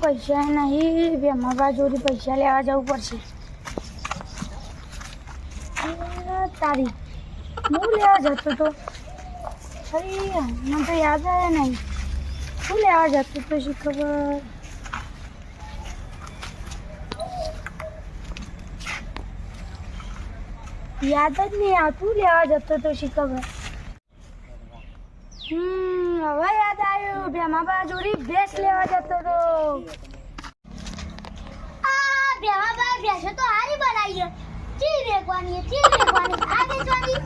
પૈસા નહીં, ભેમાબા જોડે પૈસા લેવા જવું પડશે. તારી હું લેવા જતો તો, અરે મને તો યાદ આવે નહીં. શું લેવા જતો તો શી ખબર. યાદ જ નહીં આવતું લેવા જતો તો શી ખબર. હવે યાદ આવ્યું, ભેમાબા જોડે ભેંસ લેવા જતો તો. ભેમાબા ભેંસો તો હારી બનાવી ચી વેકવાની આ વેચવાની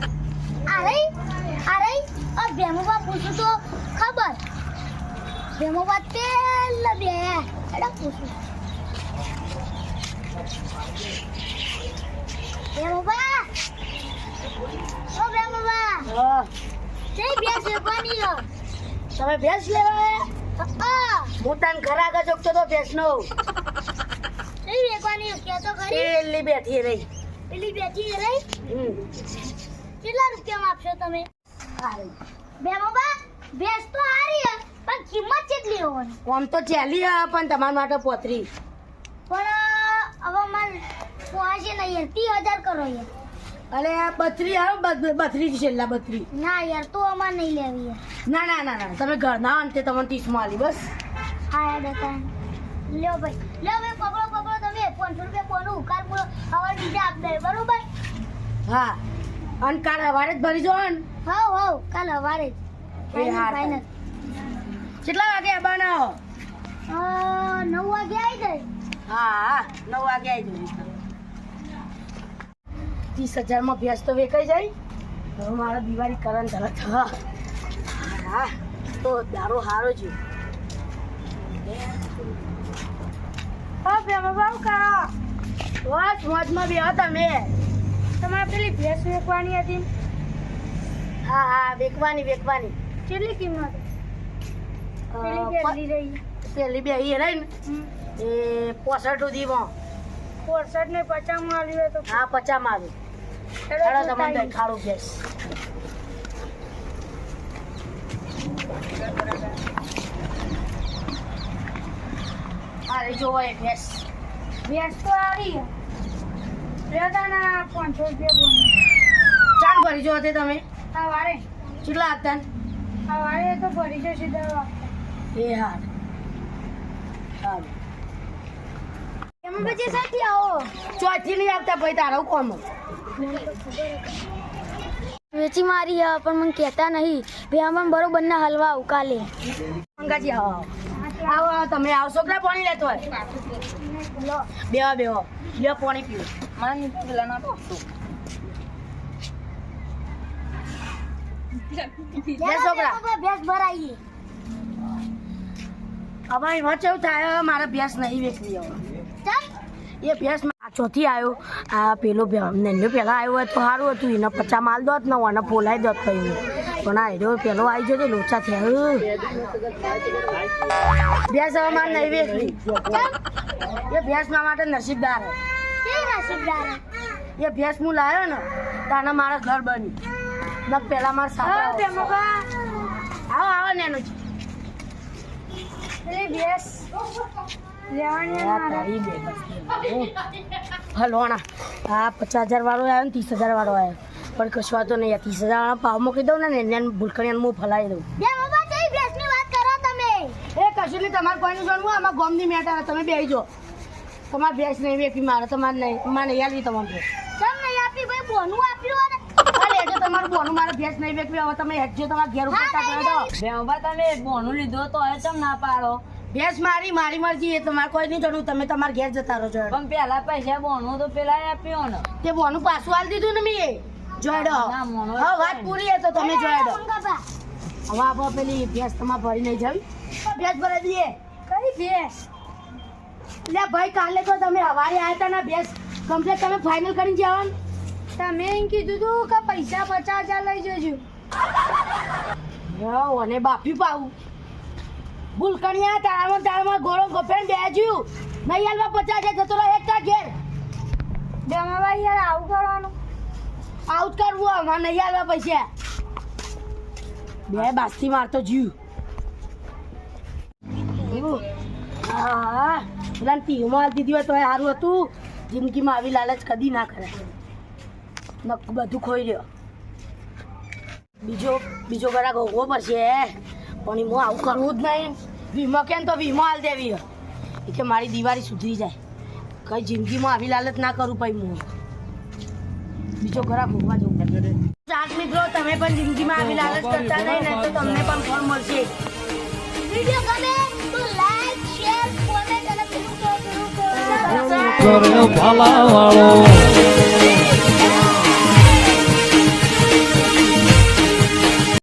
આ રહી ભેમાબા પૂછું તો ખબર. ભેમાબા તેલ બે એડા પૂછું. ભેમાબા ઓ ભેમાબા જઈ ભેંસ વેકવાની તમે ભેંસ લેવા હું તને ઘર આગળ જોગતો તો ભેંસ નો જઈ વેકવાની કે તો ખરી. પેલી બેઠી રહી. પેલી બેઠી રહી. કેટલા રૂપિયા આપશો તમે? ભેમાબા ભેંસ તો હારી હે પણ કિંમત કેટલી હોવાની? આમ તો ચાલી પણ તમારા માટે પોતરી. પણ હવે મને પહોંચે નહીં 30,000 કરો યાર. અરે આ બત્રી આવે બત્રી છેલ્લા બત્રી. ના યાર તો અમારે નહીં લેવી યાર. ના ના ના ના તમે ઘરના અંતે તમને 30 માં આલી બસ. હા યાર દેતા લ્યો ભાઈ પકડો તમે 500 રૂપિયા કોનું ઉકાર પૂરો હવે બીજે આપ દે બરોબર. હા અને કાલ સવારે જ ભરી જો ને. હવ કાલ સવારે જ એ હાર ફાઇનલ. કેટલા વાગે બનાવો? 9 વાગે આવી જાય. હા 9 વાગે આવી જવું. 30,000 માં ભેંસ તો વેચાઈ જાય. હવે મારા દિવાળી કરણ તરત હા તો દારો હારો છે. હા ભેમાબા શું કરો? બસ મોજમાં બેહો તમે. તમારે પેલી ભેંસ વેચવાની હતી, હા વેકવાની. કેટલી કિંમત? પેલી કેટલી રહી? પેલી બે એ રહી ને એ 65 સુધીમાં. 65 ને 50 માં આવ્યું હોય તો હા 50 માં આવે. ચાલો તમને દેખાડું ભેંસ. અરે જોવો એ ભેંસ. ભેંસ તો આવી લેતાના 500 રૂપિયા બોનું. ચાલ ભરી જો તે તમે સવારે કેટલા આપતા ને? સવારે તો ભરી જશે દવા. એ હાર હાર એમાં પછી સાથી આવો. ચોથી નહીં આપતા ભાઈ તારો કોમ. વેચી મારી હે પણ મને કહેતા નહીં. ભેમાબા બરોબર ના હલવા ઉકાલે. મંગાજી આવો તમે આવશો કે પાણી લેતો હોય? બેહો પાણી પીવું. મને પેલા ના તો છોકરા ભેંસ ભરાઈ. હવે એમાં કેવું થાય મારે ભેંસ નહીં વેચવી. હવે એ ભેંસ ચોથી આવ્યો આ પેલો નેનો પહેલાં આવ્યો હોય તો સારું હતું. એને 50 માલ દોત ને એને પોલાઈ દોત થયું. પણ આ હેરો પેલો આવી જતો લોચા થયા. ભેંસ હવે મારે નહીં વેચવી. એ ભેંસ મારા માટે નસીબદાર એ ભેંસ હું લાવ્યો ને તાને મારા ઘર બની ન પેલા મારા સાસરા. ભેમાબા આવો નેનો છે પેલી ભેંસ લેવાની હલવાણા આ 50,000 વાળો આવ્યો ને 30,000 વાળો આવ્યો પણ કશવા તો નહીં. 30,000 વાળા ભાવ મૂકી દઉં ને એને ભૂલકણીને હું ફલાવી દઉં. ભેમાબા કઈ ભેંસની વાત કરો તમે? એ કશું નહીં તમારે કોઈનું જાણવું આમાં ગોમની મેટા તમે બેસી જો. તમારે ભેંસ નહીં વેચી મારે તમારે નહીં મારે નહીં આલવી તમારે ભેંસ. કેમ નહીં આપી ભાઈ? બોનું આપ્યું ને. અરે જો તમારું બોનું મારે ભેંસ નહીં વેચવી. હવે તમે હેઠજો તમારા ઘેર ઉપર ભેમાબા તમે બોનું લીધો તો એ ચમ ના પાડો? ભેંસ મારી મરજી. એ તમારે કોઈ નહીં જાણવું. તમે તમારા ઘેર જતા રહો જો. પણ પેલા પૈસા બોનું તો પેલા આપ્યો ને. તે બોનું પાછું આલી દીધું ને મેં જોડો. ના, મોનો હા વાત પૂરી હે તો તમે જોડો. મંગાબા હવે આપણે પેલી ભેંસ તમારે ભરી નહીં જાવી. ભેંસ ભરાઈ દઈએ. કઈ ભેંસ? લે ભાઈ કાલે તો તમે હવારે આવ્યા હતા ને ભેંસ કમ્પ્લેટ તમે ફાઇનલ કરીને જવાનું. તમે એમ કીધું તું કે પૈસા 50,000 લઈ જજો. અને બાફી પાવું ભૂલકણિયા તારામાં ગોળો ગોફેન બેજ્યું નહીં હાલમાં 50,000 જતો રહે એકતા ઘેર. ભેમાબા યાર આવું કરવાનું? આઉટ કરવું અમારે નહીં હાલવા પૈસા. બે બાસ્તી મારતો જીવ એવું હા પેલા ટીવીમાં હાલતી હતી હોય તો સારું હતું. જિંદગીમાં આવી લાલચ કદી ના કરાય. બધું ખોઈ રહ્યો. બીજો ઘરાક હોવો પડશે પણ હું આવું કરવું જ નહીં. વીમો કેમ તો વીમો હાલ દેવી એ કે મારી દિવાળી સુધરી જાય. કઈ જિંદગીમાં આવી લાલચ ના કરું પછી હું બીજો ઘરાક હોવા જવું. ચાટ મિત્રો તમે પણ જિંદગીમાં આવી લાલચ કરતા નહીં ને તો તમને પણ ફળ મળશે. વિડિયો ગમે તો લાઈક શેર કોમેન્ટ અને પેલું કરો કરે ભાલા વાળો